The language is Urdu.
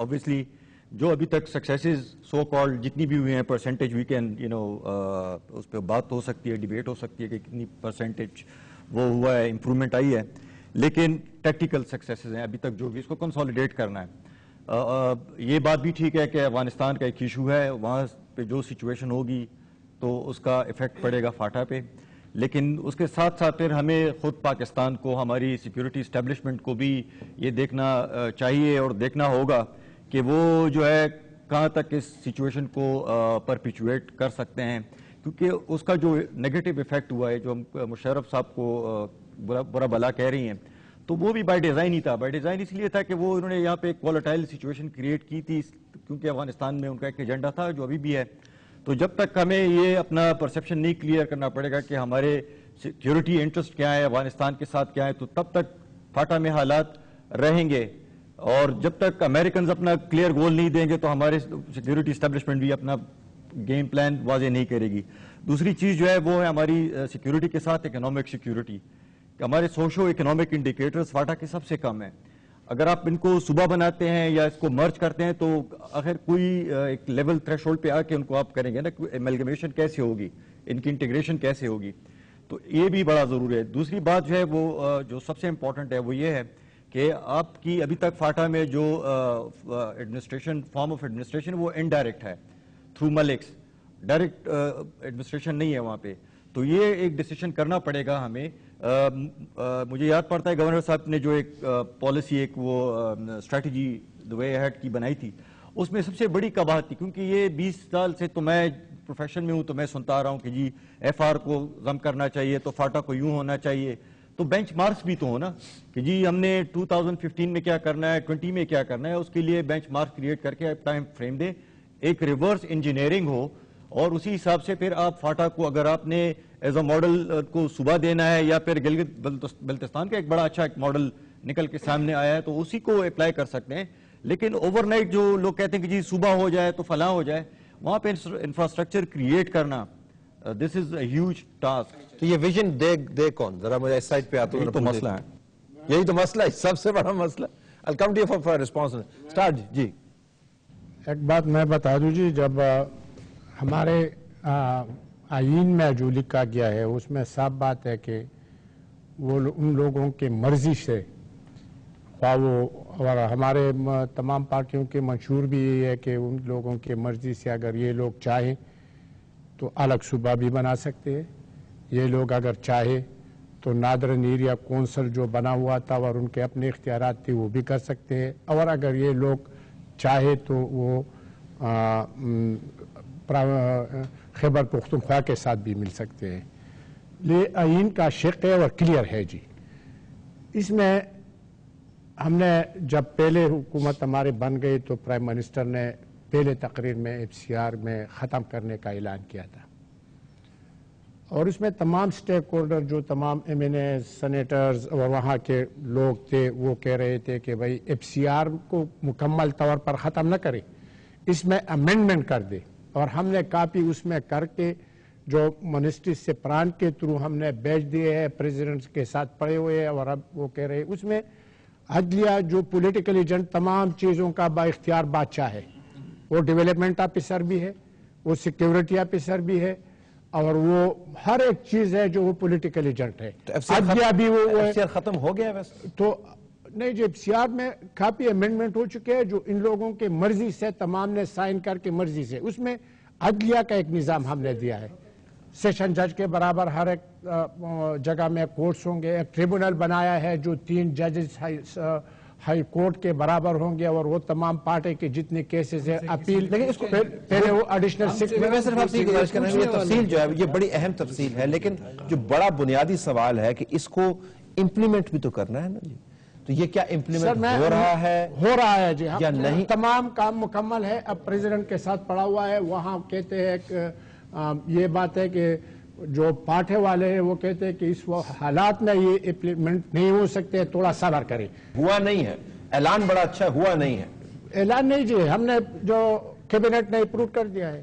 obviously جو ابھی تک سکسیسز سو کالڈ جتنی بھی ہوئی ہیں پرسنٹیج وی کین اس پہ بات ہو سکتی ہے, ڈیبیٹ ہو سکتی ہے کہ کتنی پرسنٹیج وہ ہوا ہے, امپرومنٹ آئی ہے, لیکن ٹیکٹیکل سکسیسز ہیں ابھی تک جو بھی اس کو کنسالیڈیٹ کرنا ہے. یہ بات بھی ٹھیک ہے کہ افغانستان کا ایک ایشو ہے, وہاں پہ جو سچویشن ہوگی تو اس کا ایفیکٹ پڑے گا فاٹا پہ, لیکن اس کے ساتھ ساتھ پھر ہمیں خود پاکستان کو, ہماری سیکیورٹی اسٹیبلشمنٹ کو بھی یہ دیکھنا چاہیے اور دیکھنا ہوگا کہ وہ جو ہے کہاں تک اس سچویشن کو پرپیچویٹ کر سکتے ہیں, کیونکہ اس کا جو نیگیٹو ایفیکٹ ہوا ہے, جو ہم مشرف صاحب کو برا بلا کہہ رہی ہیں, تو وہ بھی بائی ڈیزائن ہی تھا. بائی ڈیزائن اس لیے تھا کہ وہ انہوں نے یہاں پہ ایک والیٹائل سچویشن کریٹ کی تھی, کیونکہ افغانستان میں ان کا ایک ایجنڈا تھا جو ابھی بھی ہے. تو جب تک ہمیں یہ اپنا پرسیپشن نہیں کلیئر کرنا پڑے گا کہ ہمارے سیکیورٹی انٹرسٹ کیا ہے, افغانستان کے ساتھ کیا ہے, تو تب تک فاٹا میں حالات رہیں گے. اور جب تک امریکنز اپنا کلیئر گول نہیں دیں گے تو ہمارے سیکیورٹی اسٹیبلشمنٹ بھی اپنا گیم پلان واضح نہیں کرے گی. دوسری چیز جو ہے وہ ہے ہماری سیکیورٹی کے ساتھ اکنامک سیکیورٹی. ہمارے سوشو اکنامک انڈیکیٹرز فاٹا کے سب سے کم ہیں. اگر آپ ان کو صوبہ بناتے ہیں یا اس کو مرج کرتے ہیں تو آخر کوئی ایک لیول تھریش ہولڈ پہ آ کے ان کو آپ کریں گے نا, ایملگمیشن کیسے ہوگی, ان کی انٹیگریشن کیسے ہوگی, تو یہ بھی بڑا ضروری ہے. دوسری بات جو ہے وہ جو سب سے امپورٹنٹ ہے وہ یہ ہے کہ آپ کی ابھی تک فاٹا میں جو ایڈمنسٹریشن فارم آف ایڈمنسٹریشن وہ انڈائریکٹ ہے تھرو ملکس, ڈائریکٹ ایڈمنسٹریشن نہیں ہے وہاں پہ. تو یہ ایک ڈیسیشن کرنا پڑے گا ہمیں. مجھے یاد پڑتا ہے گورنر صاحب نے جو ایک پالیسی, ایک وہ اسٹریٹجی دی وے ہیڈ کی بنائی تھی, اس میں سب سے بڑی کباہت تھی, کیونکہ یہ 20 سال سے تو میں پروفیشن میں ہوں تو میں سنتا آ رہا ہوں کہ جی ایف آر کو ضم کرنا چاہیے, تو فاٹا کو یوں ہونا چاہیے. تو بینچ مارکس بھی تو ہو نا کہ جی ہم نے 2015 میں کیا کرنا ہے, 20 میں کیا کرنا ہے, اس کے لیے بینچ مارک کریٹ کر کے ٹائم فریم دے, ایک ریورس انجینئرنگ ہو, اور اسی حساب سے پھر آپ فاٹا کو اگر آپ نے ایز اے ماڈل کو صوبہ دینا ہے, یا پھر گلگت بلتستان کا ایک بڑا اچھا ایک ماڈل نکل کے سامنے آیا ہے تو اسی کو اپلائی کر سکتے ہیں. لیکن اوور نائٹ جو لوگ کہتے ہیں کہ جی صوبہ ہو جائے تو فلاں ہو جائے, وہاں پہ انفراسٹرکچر کریٹ کرنا, دس از اے ہیوج ٹاسک. تو یہ ویژن دے کون, ذرا مجھے اس سائڈ پہ آتا ہوں. تو مسئلہ ہے, یہی تو مسئلہ ہے, سب سے بڑا مسئلہ. I'll come to you for response. Start جی. ایک بات میں بتا دوں جی, جب ہمارے آئین میں جو لکھا گیا ہے اس میں صاف بات ہے کہ وہ ان لوگوں کے مرضی سے, خواہ وہ, اور ہمارے تمام پارٹیوں کے منشور بھی یہ ہے کہ ان لوگوں کے مرضی سے اگر یہ لوگ چاہیں تو الگ صوبہ بھی بنا سکتے ہیں, یہ لوگ اگر چاہے تو نادرن ایریا کونسل جو بنا ہوا تھا اور ان کے اپنے اختیارات تھے وہ بھی کر سکتے ہیں, اور اگر یہ لوگ چاہے تو وہ خیبر پختونخوا کے ساتھ بھی مل سکتے ہیں. یہ آئین کا شق ہے اور کلیئر ہے جی. اس میں ہم نے جب پہلے حکومت ہمارے بن گئی تو پرائم منسٹر نے پہلے تقریر میں ایف سی آر میں ختم کرنے کا اعلان کیا تھا, اور اس میں تمام سٹیک ہولڈر جو تمام ایم این اے, سینیٹرز اور وہاں کے لوگ تھے وہ کہہ رہے تھے کہ بھائی ایف سی آر کو مکمل طور پر ختم نہ کرے, اس میں امینڈمنٹ کر دے. اور ہم نے کاپی اس میں کر کے جو منسٹری سے پران کے تھرو ہم نے بیچ دیے ہیں, پریزیڈنٹ کے ساتھ پڑے ہوئے ہیں, اور اب وہ کہہ رہے ہیں اس میں عدلیہ جو پولیٹیکل ایجنٹ تمام چیزوں کا با اختیار بادشاہ ہے, وہ ڈیولپمنٹ آفیسر بھی ہے, وہ سیکیورٹی آفیسر بھی ہے, اور وہ ہر ایک چیز ہے جو وہ پولیٹیکل ایجنٹ ہے. عدلیہ بھی وہ ختم ہو گیا ویسے تو نہیں جی, ایف سی آر میں کافی امینڈمنٹ ہو چکے ہیں جو ان لوگوں کے مرضی سے تمام نے سائن کر کے مرضی سے. اس میں عدلیہ کا ایک نظام ہم نے دیا ہے, سیشن جج کے برابر ہر ایک جگہ میں کورٹس ہوں گے, ایک ٹریبونل بنایا ہے جو 3 ججز ہائی کورٹ کے برابر ہوں گے, اور وہ تمام پارٹی کے جتنے کیسز ہیں اپیل, لیکن اس کو پہلے وہ ایڈیشنل 6 میں صرف آپ سے گزارش کرنا ہے, یہ تفصیل جو ہے یہ بڑی اہم تفصیل ہے, لیکن جو بڑا بنیادی سوال ہے کہ اس کو امپلیمنٹ بھی تو کرنا ہے نا جی. تو یہ کیا امپلیمنٹ ہو رہا ہے؟ ہو رہا ہے جی, یا نہیں؟ تمام کام مکمل ہے, اب پریزیڈنٹ کے ساتھ پڑا ہوا ہے. وہاں کہتے ہیں کہ یہ بات ہے کہ جو پارٹی والے ہیں وہ کہتے ہیں کہ اس حالات میں یہ امپلیمنٹ نہیں ہو سکتے, تھوڑا صبر کریں. ہوا نہیں ہے, اعلان بڑا اچھا ہوا نہیں ہے. اعلان نہیں جی, ہم نے جو کیبنٹ نے اپروو کر دیا ہے.